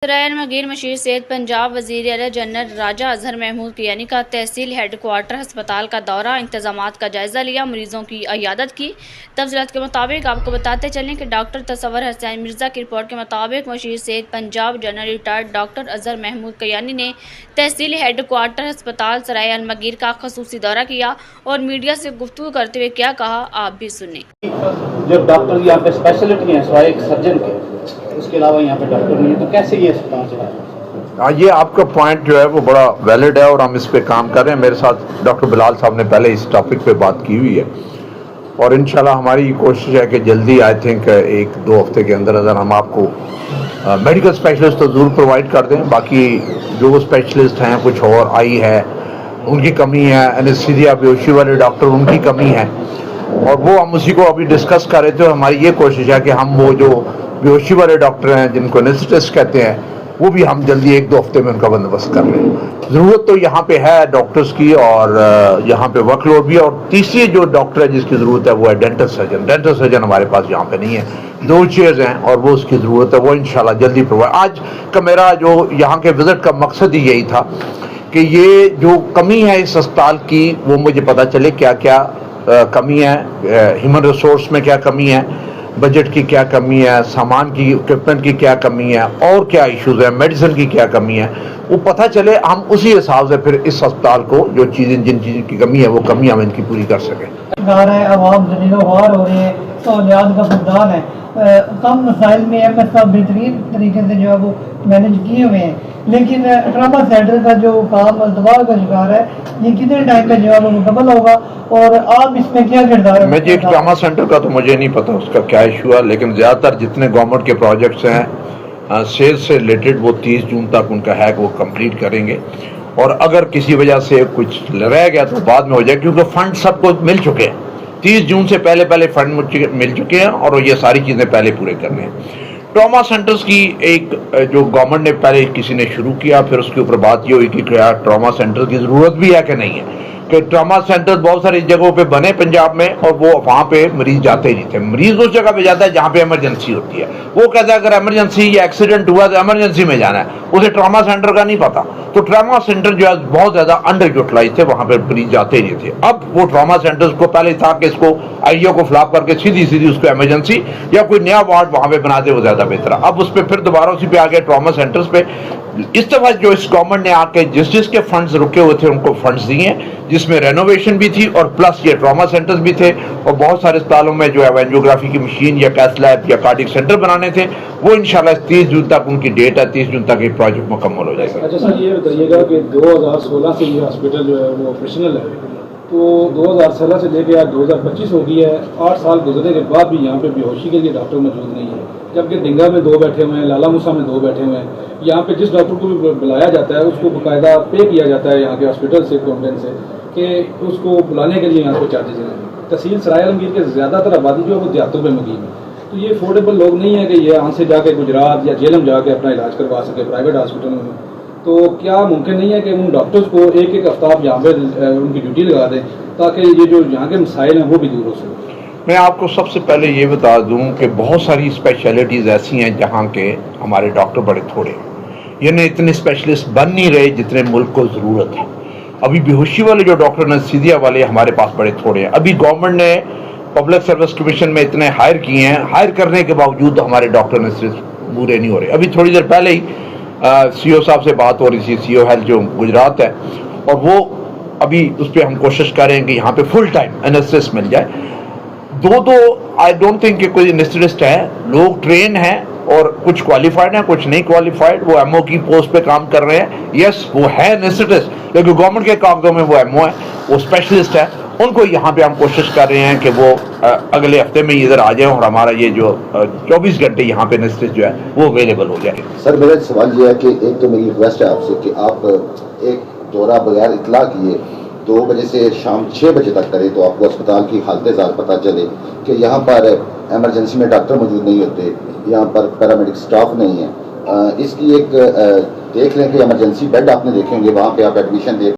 سرائے مغیر مشیر صحت پنجاب وزیر اعلیٰ جنرل راجہ اظہر محمود کیانی کا تحصیل ہیڈ کوارٹر ہسپتال کا دورہ انتظامات کا جائزہ لیا، مریضوں کی عیادت کی۔ تفصیلات کے مطابق آپ کو بتاتے چلیں کہ ڈاکٹر تصور حسین مرزا کی رپورٹ کے مطابق مشیر صحت Punjab general retired doctor Azhar Mahmood Kayani نے تحصیل ہیڈ کوارٹر ہسپتال سرائے المغیر کا خصوصی دورہ کیا اور میڈیا سے گفتگو کرتے ہوئے کیا کہا، آپ بھی سنیں۔ جو ڈاکٹر یہاں پہ اسپیشلٹی ہیں سوائے ایک سرجن کے، اس کے علاوہ یہاں پہ ڈاکٹر نہیں ہے، تو کیسے یہ اسپتال چلا؟ یہ آپ کا پوائنٹ جو ہے وہ بڑا ویلڈ ہے اور ہم اس پہ کام کر رہے ہیں۔ میرے ساتھ ڈاکٹر بلال صاحب نے پہلے اس ٹاپک پہ بات کی ہوئی ہے اور انشاءاللہ ہماری کوشش ہے کہ جلدی آئی تھنک 1-2 ہفتے کے اندر ہم آپ کو میڈیکل اسپیشلسٹ تو ضرور پرووائڈ کر دیں۔ باقی جو اسپیشلسٹ ہیں کچھ اور آئی ہے، ان کی کمی ہے، اینستھیزیا بیہوشی والے ڈاکٹر ان کی کمی ہے اور وہ ہم اسی کو ابھی ڈسکس کر رہے تھے۔ اور ہماری یہ کوشش ہے کہ ہم وہ جو بیہوشی والے ڈاکٹر ہیں جن کو اینستھیسسٹ کہتے ہیں وہ بھی ہم جلدی 1-2 ہفتے میں ان کا بندوبست کر لیں۔ ضرورت تو یہاں پہ ہے ڈاکٹرز کی اور یہاں پہ ورک لوڈ بھی ہے۔ اور تیسری جو ڈاکٹر ہے جس کی ضرورت ہے وہ ہے ڈینٹل سرجن۔ ڈینٹل سرجن ہمارے پاس یہاں پہ نہیں ہے، 2 چیئرز ہیں اور وہ اس کی ضرورت ہے، وہ انشاءاللہ جلدی پرووائڈ۔ آج کا میرا جو یہاں کے وزٹ کا مقصد ہی یہی تھا کہ یہ جو کمی ہے اس اسپتال کی وہ مجھے پتہ چلے کیا کیا کمی ہے، ہیومن ریسورس میں کیا کمی ہے، بجٹ کی کیا کمی ہے، سامان کی اکوپمنٹ کی کیا کمی ہے اور کیا ایشوز ہیں، میڈیسن کی کیا کمی ہے، وہ پتہ چلے، ہم اسی حساب سے پھر اس اسپتال کو جو چیزیں جن چیزوں کی کمی ہے وہ کمی ہم ان کی پوری کر سکیں۔ عوام زمین و خوار ہو رہے ہیں، سہولیات کا فقدان ہے، کم مسائل میں ایم ایس صاحب بہترین طریقے سے جو ہے وہ مینج کیے ہوئے ہیں، لیکن ٹراما سینٹر کا جو کام دباؤ کا شکار ہے، یہ کتنے ٹائم میں جو ہے وہ مکمل ہوگا اور آپ اس میں کیا کردار ہے؟ مجھے ٹراما سینٹر کا تو مجھے نہیں پتا اس کا کیا ایشو ہے، لیکن زیادہ تر جتنے گورنمنٹ کے پروجیکٹس ہیں سیل سے ریلیٹڈ وہ 30 جون تک ان کا ہے کہ وہ کمپلیٹ کریں گے، اور اگر کسی وجہ سے کچھ رہ گیا تو بعد میں ہو جائے، کیونکہ فنڈ سب کو مل چکے ہیں، 30 جون سے پہلے فنڈ مل چکے ہیں اور یہ ساری چیزیں پہلے پورے کرنے ہیں۔ ٹراما سینٹرز کی ایک جو گورنمنٹ نے پہلے کسی نے شروع کیا، پھر اس کے اوپر بات یہ ہوئی کہ کیا ٹراما سینٹر کی ضرورت بھی ہے کہ نہیں ہے، کہ ٹراما سینٹر بہت ساری جگہوں پہ بنے پنجاب میں اور وہ وہاں پہ مریض جاتے ہی نہیں تھے۔ مریض اس جگہ پہ جاتا ہے جہاں پہ ایمرجنسی ہوتی ہے، وہ کہتا ہے اگر ایمرجنسی یا ایکسیڈنٹ ہوا تو ایمرجنسی میں جانا ہے، اسے ٹراما سینٹر کا نہیں پتا۔ تو ٹراما سینٹر جو ہے بہت زیادہ انڈر یوٹیلائز تھے، وہاں پہ مریض جاتے ہی نہیں تھے۔ اب وہ ٹراما سینٹرز کو پہلے تھا کہ اس کو آئی او کو فلاپ کر کے سیدھی اس کو ایمرجنسی یا کوئی نیا وارڈ وہاں پہ بنا دے، وہ زیادہ بہتر ہے۔ اب اس پہ پھر دوبارہ اسی پہ آگے ٹراما سینٹرز پہ اس دفعہ جو اس گورنمنٹ نے آ کے جس کے فنڈز رکے ہوئے تھے ان کو فنڈز دیے، جس میں رینوویشن بھی تھی اور پلس یہ ٹراما سینٹرز بھی تھے، اور بہت سارے اسپتالوں میں جو ہے اینجیوگرافی کی مشین یا کیتھ لیب یا کارڈک سینٹر بنانے تھے، وہ انشاءاللہ 30 جون تک ان کی ڈیٹ ہے، 30 جون تک یہ پروجیکٹ مکمل ہو جائے گا۔ اچھا سر، یہ بتائیے گا کہ 2016 سے یہ ہاسپٹل جو ہے وہ آپریشنل ہے، تو 2016 سے لے کے آج 2025 ہو گئی ہے، 8 سال گزرنے کے بعد بھی یہاں پہ بے ہوشی کے لیے ڈاکٹر موجود نہیں ہے، جبکہ ڈنگا میں 2 بیٹھے ہوئے ہیں، لالا موسیٰ میں 2 بیٹھے ہوئے ہیں۔ یہاں پہ جس ڈاکٹر کو بھی بلایا جاتا ہے اس کو باقاعدہ پے کیا جاتا ہے یہاں کے ہاسپٹل سے، کانٹینٹ سے، کہ اس کو بلانے کے لیے یہاں پہ چارجز ہیں۔ تحصیل سرائے عالمگیر کے زیادہ تر آبادی جو ہے وہ دیہاتوں پہ مقیم ہے، تو یہ افورڈیبل لوگ نہیں ہے کہ یہ یہاں سے جا کے گجرات یا جیلم جا کے اپنا علاج کروا سکے پرائیویٹ ہاسپٹل میں۔ تو کیا ممکن نہیں ہے کہ ان ڈاکٹرز کو ایک ہفتہ آپ یہاں پہ ان کی ڈیوٹی لگا دیں تاکہ یہ جو یہاں کے مسائل ہیں وہ بھی دور ہو سکیں؟ میں آپ کو سب سے پہلے یہ بتا دوں کہ بہت ساری اسپیشلٹیز ایسی ہیں جہاں کے ہمارے ڈاکٹر بڑے تھوڑے ہیں، یعنی اتنے اسپیشلسٹ بن نہیں رہے جتنے ملک کو ضرورت ہے۔ ابھی بیہوشی والے جو ڈاکٹر اینستھیزیا والے ہمارے پاس بڑے تھوڑے ہیں۔ ابھی گورنمنٹ نے پبلک سروس کمیشن میں اتنے ہائر کیے ہیں، ہائر کرنے کے باوجود ہمارے ڈاکٹر اینستھیزسٹ پورے نہیں ہو رہے۔ ابھی تھوڑی دیر پہلے ہی سی او صاحب سے بات ہو رہی تھی، سی او ہیلتھ جو گجرات ہے، اور وہ ابھی اس پہ ہم کوشش کر رہے ہیں کہ یہاں پہ فل ٹائم اینستھیسسٹ مل جائے۔ دو آئی ڈونٹ تھنک کہ کوئی اینستھیسسٹ ہے، لوگ ٹرین ہیں اور کچھ کوالیفائڈ ہیں، کچھ نہیں کوالیفائڈ، وہ ایم او کی پوسٹ پہ کام کر رہے ہیں۔ یس وہ ہے اینستھیسسٹ، لیکن گورنمنٹ کے کاغذوں میں وہ ایم او ہے، وہ اسپیشلسٹ ہے۔ ان کو یہاں پہ ہم کوشش کر رہے ہیں کہ وہ اگلے ہفتے میں ادھر آ جائیں اور ہمارا یہ جو 24 گھنٹے یہاں پہ اینستھیسسٹ جو ہے وہ اویلیبل ہو جائے۔ سر میرا سوال یہ ہے کہ ایک تو میری ریکویسٹ ہے آپ سے کہ آپ ایک دورہ بغیر اطلاع کیے 2 بجے سے شام 6 بجے تک کریں تو آپ کو اسپتال کی حالت ذات پتہ چلے کہ یہاں پر ایمرجنسی میں ڈاکٹر موجود نہیں ہوتے، یہاں پر پیرامیڈک سٹاف نہیں ہے۔ اس کی ایک دیکھ لیں کہ ایمرجنسی بیڈ آپ نے دیکھیں گے، وہاں پہ آپ ایڈمیشن دے